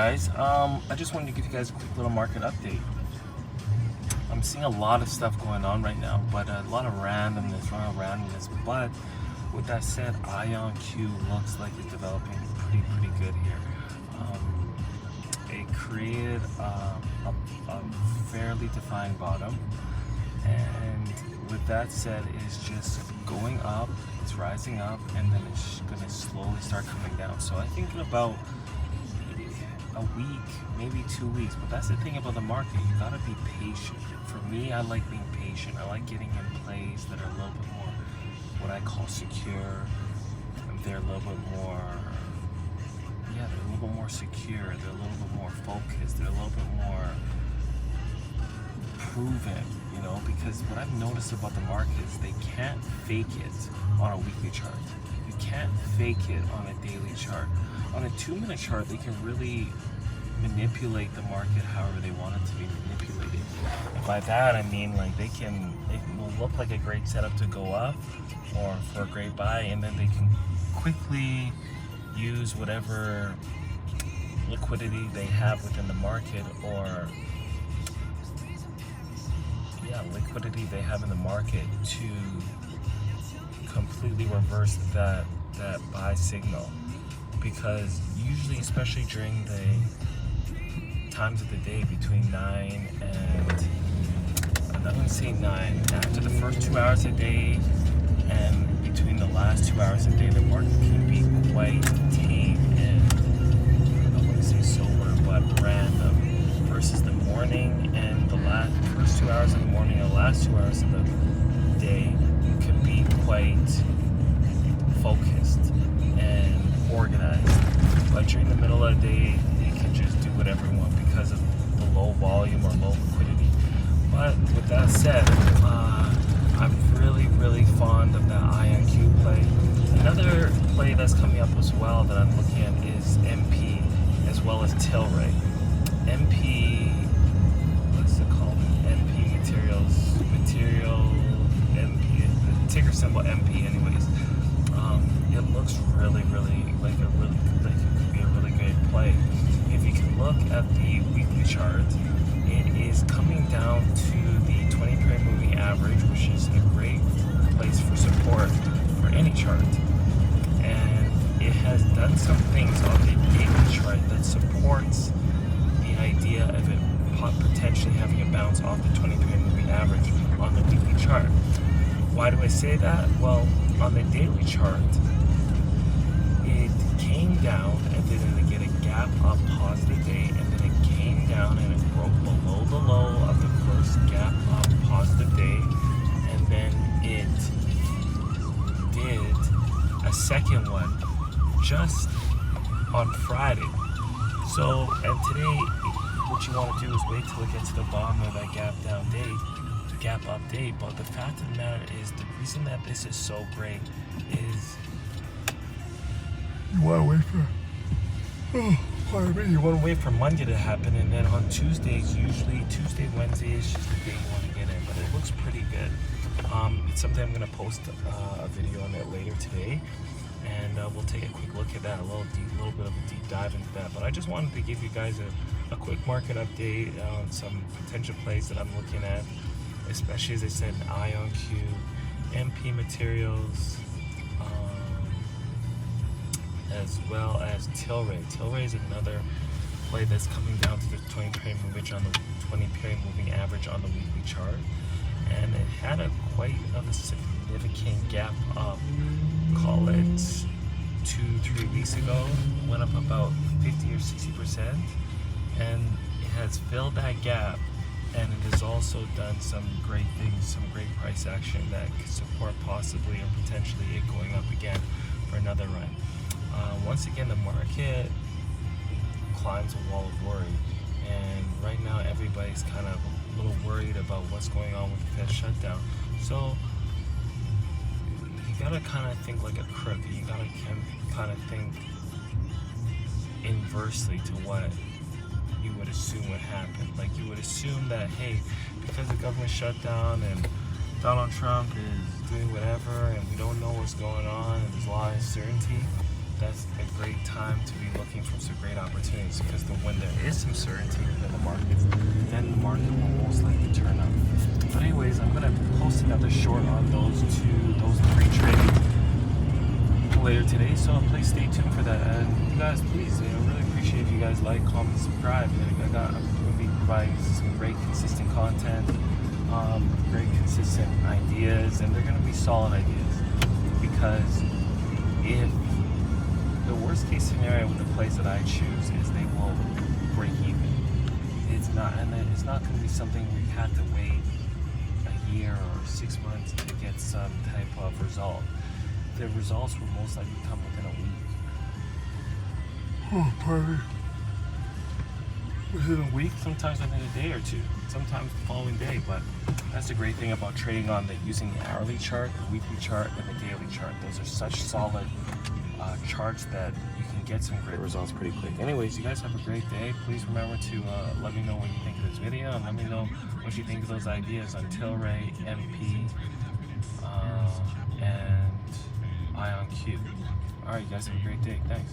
guys, I just wanted to give you guys a quick little market update. I'm seeing a lot of stuff going on right now, but a lot of randomness. But with that said, IonQ looks like it's developing pretty good here. It created a fairly defined bottom, and with that said, it's just going up, it's rising up, and then it's going to slowly start coming down. So I think in about a week, maybe 2 weeks, but that's the thing about the market, you gotta be patient. For me, I like being patient. I like getting in plays that are a little bit more what I call secure. They're a little bit more, they're a little bit more secure, they're a little bit more focused, they're a little bit more proven, because what I've noticed about the market is they can't fake it on a weekly chart. You can't fake it on a daily chart. On a 2-minute chart, they can really manipulate the market however they want it to be manipulated. And by that, I mean it will look like a great setup to go up or for a great buy, and then they can quickly use whatever liquidity they have within the market or liquidity they have in the market to completely reverse that buy signal. Because usually, especially during the times of the day between 9 and, I'm not going to say 9, after the first 2 hours a day and between the last 2 hours a day, the market can be quite tame and, I don't want to say sober, but random, versus the morning and the first 2 hours of the morning and the last 2 hours of the day can be quite focused and organized. But during the middle of the day, you can just do whatever you want because of the low volume or low liquidity. But with that said, I'm really fond of that IonQ play. Another play that's coming up as well that I'm looking at is MP as well as Tilray. MP, what's it called? MP Material, MP, the ticker symbol MP anyways. It looks really like it could be a really great play. If you can look at the weekly chart, it is coming down to the 20-period moving average, which is a great place for support for any chart. And it has done some things on the daily chart that supports the idea of it potentially having a bounce off the 20-period moving average on the weekly chart. Why do I say that? Well, on the daily chart, it came down and then it get a gap up positive day, and then it came down and it broke below the low of the first gap up positive day, and then it did a second one just on Friday. So, and today, what you want to do is wait till it gets to the bottom of that gap up day. But the fact of the matter is, the reason that this is so great is you want to wait for Monday to happen, and then on Tuesdays, usually Tuesday, Wednesday is just the day you want to get in. But it looks pretty good. It's something I'm going to post a video on it later today, and we'll take a quick look at that, a little bit of a deep dive into that. But I just wanted to give you guys a quick market update on some potential plays that I'm looking at, especially as I said, IonQ, MP Materials, as well as Tilray. Tilray is another play that's coming down to the 20-period moving average on the weekly chart, and it had quite of a significant gap up. Call it 2-3 weeks ago, went up about 50 or 60%, and it has filled that gap, and it has also done some great things, some great price action that could support possibly or potentially it going up again for another run. Once again, the market climbs a wall of worry, and right now everybody's kind of a little worried about what's going on with the Fed shutdown. So you gotta kind of think like a crook. You gotta kind of think inversely to what you would assume would happen. Like, you would assume that, hey, because the government shut down and Donald Trump is doing whatever and we don't know what's going on and there's a lot of uncertainty, that's a great time to be looking for some great opportunities, because when there is some certainty in the markets, then the market will most likely turn up. But anyways, I'm gonna post another short on those three trades later today, so please stay tuned for that. And you guys, please, I really appreciate if you guys like, comment, subscribe. I'm gonna be providing some great consistent content, great consistent ideas, and they're gonna be solid ideas, because if the worst case scenario with the plays that I choose is they will break even, it's not going to be something we have to wait a year or 6 months to get some type of result. The results will most likely come within a week. Oh, pardon. Within a week, sometimes within a day or two, sometimes the following day. But that's the great thing about trading on using the hourly chart, the weekly chart, and the daily chart. Those are such solid charts that you can get some great results pretty quick. Anyways, you guys have a great day. Please remember to let me know what you think of this video, and let me know what you think of those ideas on Tilray, MP, and IonQ. Alright, you guys have a great day. Thanks.